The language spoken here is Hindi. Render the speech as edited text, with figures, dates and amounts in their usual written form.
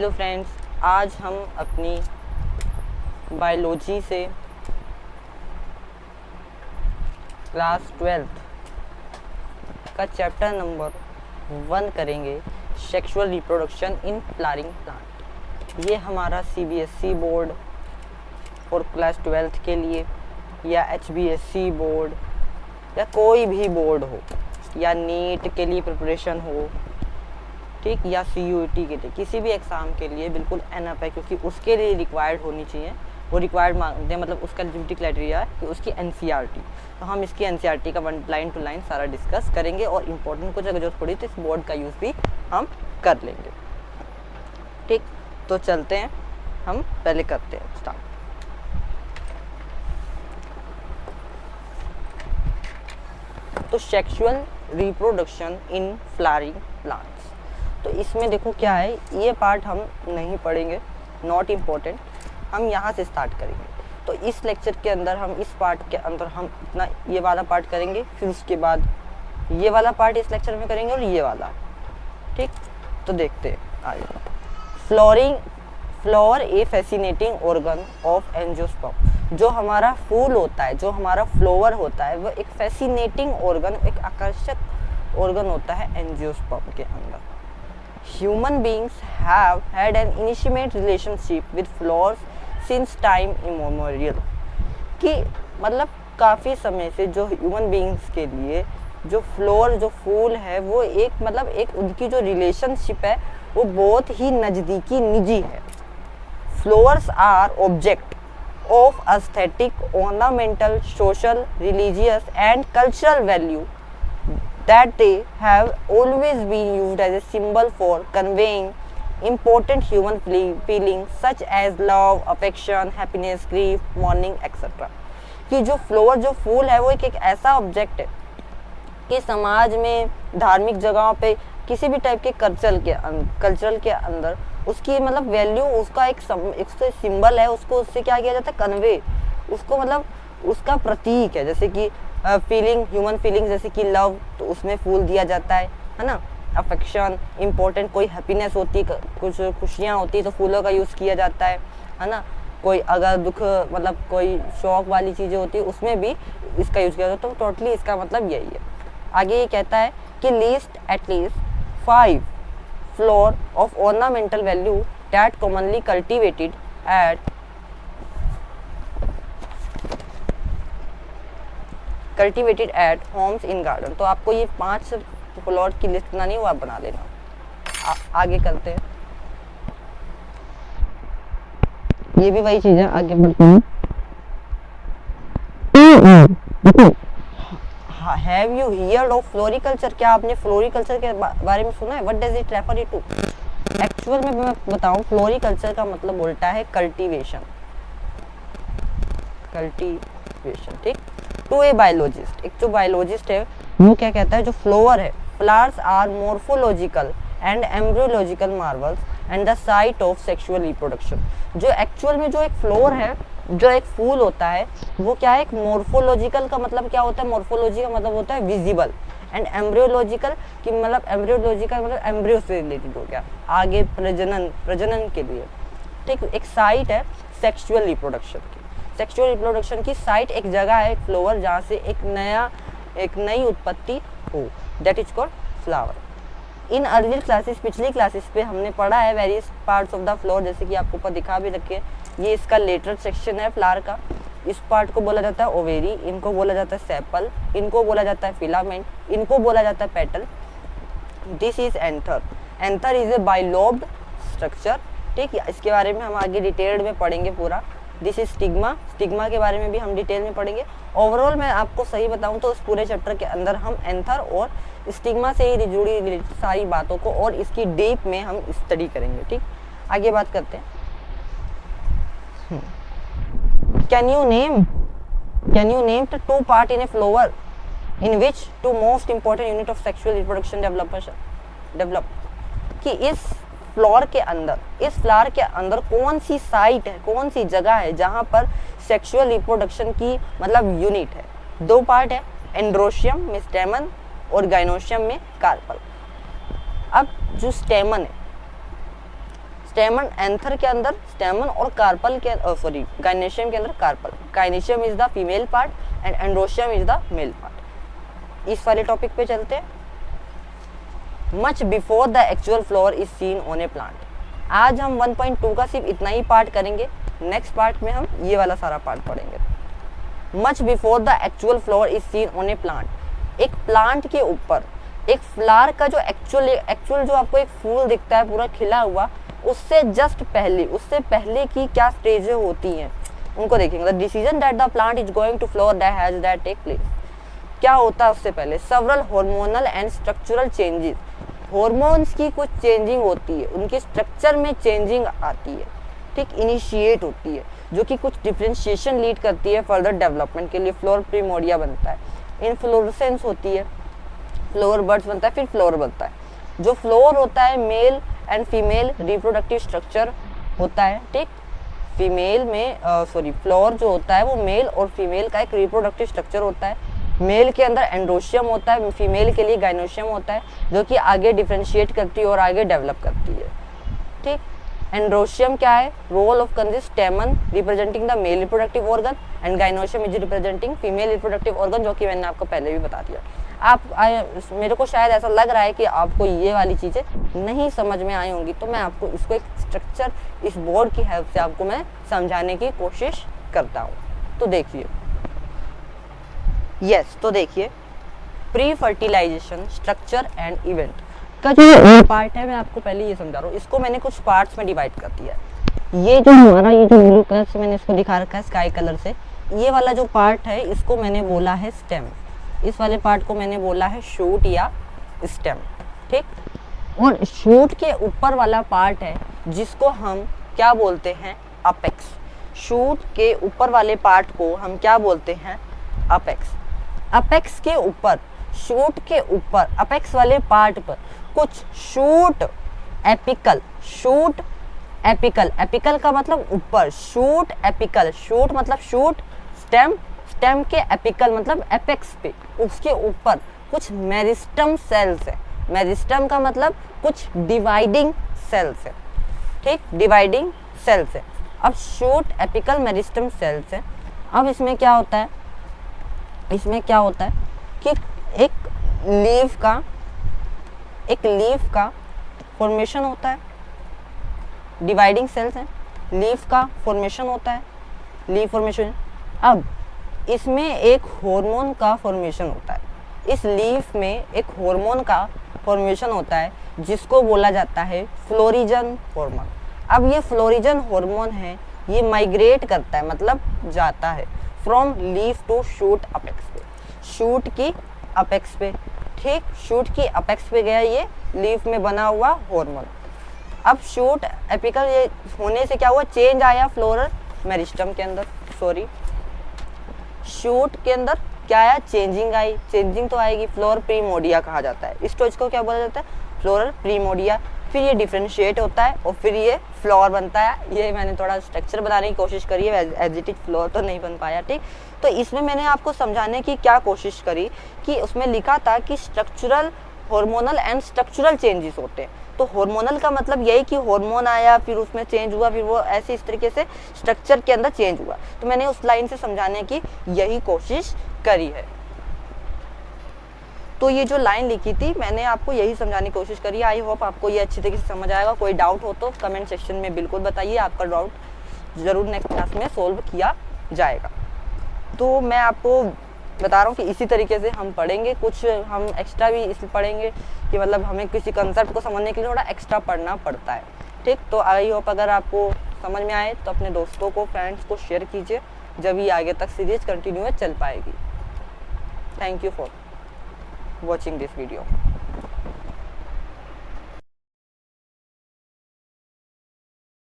हेलो फ्रेंड्स, आज हम अपनी बायोलॉजी से क्लास 12th का चैप्टर नंबर 1 करेंगे, sexual reproduction in flowering plant. ये हमारा CBSE बोर्ड और क्लास 12th के लिए या HBSC बोर्ड या कोई भी बोर्ड हो या नीट के लिए प्रिपरेशन हो, ठीक, या CUET के लिए, किसी भी एग्ज़ाम के लिए बिल्कुल एनफ है, क्योंकि उसके लिए रिक्वायर्ड होनी चाहिए। वो रिक्वायर्ड मांगते हैं, मतलब उसका एलिजिबिलिटी क्राइटेरिया है कि उसकी NCERT। तो हम इसकी NCERT का लाइन टू लाइन सारा डिस्कस करेंगे और इम्पोर्टेंट कुछ अगर जरूरत पड़ी तो इस बोर्ड का यूज़ भी हम कर लेंगे। ठीक, तो चलते हैं, हम पहले करते हैं स्टार्ट। तो sexual reproduction in flowering plants, तो इसमें देखो क्या है, ये पार्ट हम नहीं पढ़ेंगे, नॉट इम्पोर्टेंट। हम यहाँ से स्टार्ट करेंगे। तो इस लेक्चर के अंदर हम इस पार्ट के अंदर हम इतना ये वाला पार्ट करेंगे, फिर उसके बाद ये वाला पार्ट इस लेक्चर में करेंगे और ये वाला। ठीक, तो देखते हैं आगे। Flower A fascinating organ of angiosperm. जो हमारा फूल होता है, जो हमारा फ्लावर होता है, वो एक फैसिनेटिंग ऑर्गन, एक आकर्षक ऑर्गन होता है एंजियोस्पर्म के अंदर। Human beings have had an intimate relationship with flowers since time immemorial। कि मतलब काफ़ी समय से जो ह्यूमन बींग्स के लिए जो फ्लोर, जो फूल है, वो एक मतलब एक उनकी जो रिलेशनशिप है वो बहुत ही नज़दीकी, निजी है। Flowers are object of aesthetic, ornamental, social, religious and cultural value that they have always been used as a symbol for conveying important human feelings such as love, affection, happiness, grief, mourning, etc। कि जो फ्लावर, जो फूल है, वो एक ऐसा ऑब्जेक्ट है कि समाज में, धार्मिक जगहों पे, किसी भी टाइप के कल्चरल के अंदर उसकी मतलब वैल्यू, उसका एक सिंबल है, उसको उससे क्या किया जाता है, कन्वे, उसको मतलब उसका प्रतीक है। जैसे कि फीलिंग, ह्यूमन फीलिंग, जैसे कि लव, तो उसमें फूल दिया जाता है ना। अफेक्शन इम्पोर्टेंट, कोई हैप्पीनेस होती, कुछ खुशियाँ होती तो फूलों का यूज़ किया जाता है ना। कोई अगर दुख, मतलब कोई शौक वाली चीज़ें होती है, उसमें भी इसका यूज़ किया जाता है। तो टोटली इसका मतलब यही है। आगे ये कहता है कि at least 5 floor of ornamental value that commonly cultivated eight homes in garden. तो आपको ये 5 प्लॉट की लिस्ट बनानी है, वो आप बना लेना। आगे करते हैं, ये भी वही चीज है, आगे बढ़ते हैं। Have you heard of floriculture? क्या आपने फ्लोरिकल्चर के बारे में सुना है? What does it refer to? Actual में मैं बताऊं, फ्लोरिकल्चर का मतलब उल्टा है कल्टीवेशन। ठीक। टू ए बायोलॉजिस्ट, एक जो बायोलॉजिस्ट है वो क्या कहता है, जो फ्लावर है, flowers are morphological and embryological marvels and the site of sexual reproduction. जो एक्चुअल में जो एक फ्लावर है, जो एक फूल होता है, वो क्या है, एक मोर्फोलॉजिकल का मतलब क्या होता है, मोर्फोलॉजी का मतलब होता है विजिबल, एंड एम्ब्रियोलॉजिकल की मतलब एम्ब्रियोलॉजिकल मतलब एम्ब्रियो से रिलेटेड हो गया, आगे प्रजनन के लिए। ठीक, एक साइट है सेक्सुअल रिप्रोडक्शन की। सेक्सुअल रिप्रोडक्शन की साइट एक जगह है, फ्लावर, जहाँ से एक नई उत्पत्ति हो, that is called flower. In earlier classes, पिछली क्लासेस पे हमने पढ़ा है various parts of the flower, जैसे कि आपको ऊपर दिखा भी रखे। ये इसका लेटर सेक्शन है फ्लावर का। इस पार्ट को बोला जाता है ओवेरी, इनको बोला जाता है सेपल, इनको बोला जाता है फिलामेंट, इनको बोला जाता है petal. This is anther. Anther is a bilobed structure. ठीक, इसके बारे में हम आगे डिटेल्ड में पढ़ेंगे पूरा। This is stigma. स्टिग्मा के बारे में भी हम डिटेल में पढ़ेंगे। ओवरऑल मैं आपको सही बताऊं तो इस पूरे चैप्टर के अंदर हम एंथर और स्टिग्मा से ही जुड़ी सारी बातों को और इसकी डीप में हम स्टडी करेंगे। ठीक, आगे बात करते हैं। Can you name the 2 part in a flower in which 2 most important unit of sexual reproduction develop? कि इस फ्लावर के अंदर कौन सी साइट है, कौन सी जगह है जहां पर सेक्सुअल रिप्रोडक्शन की मतलब यूनिट है? 2 पार्ट है, एंड्रोशियम में स्टेमन और गाइनोशियम में कार्पल। अब जो स्टेमन है, स्टेमन एंथर के अंदर स्टेमन और कार्पल के गायनेशियम के अंदर carpel. Gynoecium is the female part and androecium is the male part. इस वाले टॉपिक पे चलते हैं। Much before the actual flower is seen on a plant. आज हम 1.2 का सिर्फ इतना ही पार्ट करेंगे, नेक्स्ट पार्ट में हम ये वाला सारा पार्ट पढ़ेंगे। Much before the actual flower is seen on a plant. एक प्लांट के ऊपर एक फ्लावर का जो एक्चुअल जो आपको एक फूल दिखता है पूरा खिला हुआ, उससे जस्ट पहले, उससे पहले की क्या स्टेजें होती हैं उनको देखेंगे। The decision that the plant is going to flower that has that take place. क्या होता है उससे पहले? Several hormonal and structural changes. Hormones की कुछ चेंजिंग होती है, उनके स्ट्रक्चर में चेंजिंग आती है, ठीक, इनिशिएट होती है, जो कि कुछ डिफ्रेंशिएशन लीड करती है फर्दर डेवलपमेंट के लिए। फ्लोर प्रीमोडिया बनता है, इनफ्लोरेसेंस होती है, फ्लावर बर्ड्स बनता है, फिर फ्लावर बनता है। जो फ्लोर होता है male and female reproductive structure होता है, ठीक। फीमेल में फ्लावर जो होता है वो मेल और फीमेल का एक रिप्रोडक्टिव स्ट्रक्चर होता है। मेल के अंदर एंड्रोशियम होता है, फीमेल के लिए गायनोशियम होता है, जो कि आगे डिफ्रेंशिएट करती है और आगे डेवलप करती है, ठीक। एंड्रोशियम क्या है? Role of consist stamen representing the male reproductive organ and gynoecium is representing female reproductive organ, जो कि मैंने आपको पहले भी बता दिया। मेरे को शायद ऐसा लग रहा है कि आपको ये वाली चीज़ें नहीं समझ में आई होंगी, तो मैं आपको इसको एक स्ट्रक्चर इस बोर्ड की हेल्प से आपको मैं समझाने की कोशिश करता हूँ। तो देखिए, तो देखिए, pre fertilisation structure and event का जो पार्ट है, मैं आपको पहले ये समझा रहा हूँ। इसको मैंने कुछ पार्ट्स में डिवाइड कर दिया है। ये जो हमारा ये जो ब्लू कलर से मैंने इसको दिखा रखा है, स्काई कलर से, ये वाला जो पार्ट है इसको मैंने बोला है स्टेम। इस वाले पार्ट को मैंने बोला है शूट या स्टेम, ठीक। और शूट के ऊपर वाला पार्ट है जिसको हम क्या बोलते हैं? अपेक्स। शूट के ऊपर वाले पार्ट को हम क्या बोलते हैं? अपेक्स। अपेक्स के ऊपर, शूट के ऊपर, अपेक्स वाले पार्ट पर कुछ shoot apical, shoot apical, apical का मतलब ऊपर, शूट एपिकल, शूट मतलब शूट, स्टेम, स्टेम के एपिकल मतलब एपेक्स पे, उसके ऊपर कुछ मेरिस्टम सेल्स है। मेरिस्टम का मतलब कुछ डिवाइडिंग सेल्स है, ठीक, डिवाइडिंग सेल्स है। अब शूट एपिकल मेरिस्टम सेल्स है। अब इसमें क्या होता है? इसमें क्या होता है कि एक लीफ का फॉर्मेशन होता है, डिवाइडिंग सेल्स हैं, लीफ का फॉर्मेशन होता है, लीफ फॉर्मेशन। अब इसमें एक हार्मोन का फॉर्मेशन होता है, इस लीफ में एक हार्मोन का फॉर्मेशन होता है जिसको बोला जाता है फ्लोरिजन हार्मोन। अब ये फ्लोरिजन हार्मोन है, ये माइग्रेट करता है, मतलब जाता है from leaf to shoot apex पे, शूट की अपेक्स पे, ठीक, शूट की अपेक्स पे गया ये लीफ में बना हुआ हार्मोन। अब शूट एपिकल ये होने से क्या हुआ? चेंज आया फ्लोरल मेरिस्टम के अंदर, शूट के अंदर क्या आया? चेंजिंग आई। चेंजिंग तो आएगी, फ्लोर प्रीमोडिया कहा जाता है। इस स्टेज को क्या बोला जाता है? फ्लोरल प्रीमोडिया। फिर ये डिफ्रेंशिएट होता है और फिर ये फ्लावर बनता है। ये मैंने थोड़ा स्ट्रक्चर बनाने की कोशिश करी है, एज इट इज फ्लावर तो नहीं बन पाया, ठीक। तो इसमें मैंने आपको समझाने की क्या कोशिश करी कि उसमें लिखा था कि structural, hormonal and structural changes होते हैं। तो हार्मोनल का मतलब यही कि हार्मोन आया, फिर उसमें चेंज हुआ, फिर वो ऐसे इस तरीके से स्ट्रक्चर के अंदर चेंज हुआ। तो मैंने उस लाइन से समझाने की यही कोशिश करी है। तो ये जो लाइन लिखी थी मैंने आपको यही समझाने की कोशिश करी है। आई होप आपको ये अच्छी तरीके से समझ आएगा। कोई डाउट हो तो कमेंट सेक्शन में बिल्कुल बताइए, आपका डाउट ज़रूर नेक्स्ट क्लास में सोल्व किया जाएगा। तो मैं आपको बता रहा हूँ कि इसी तरीके से हम पढ़ेंगे, कुछ हम एक्स्ट्रा भी इसलिए पढ़ेंगे कि मतलब हमें किसी कंसेप्ट को समझने के लिए थोड़ा एक्स्ट्रा पढ़ना पड़ता है, ठीक। तो आई होप अगर आपको समझ में आए तो अपने दोस्तों को, फ्रेंड्स को शेयर कीजिए, जब ये आगे तक सीरीज कंटिन्यू चल पाएगी। Thank you for watching this video.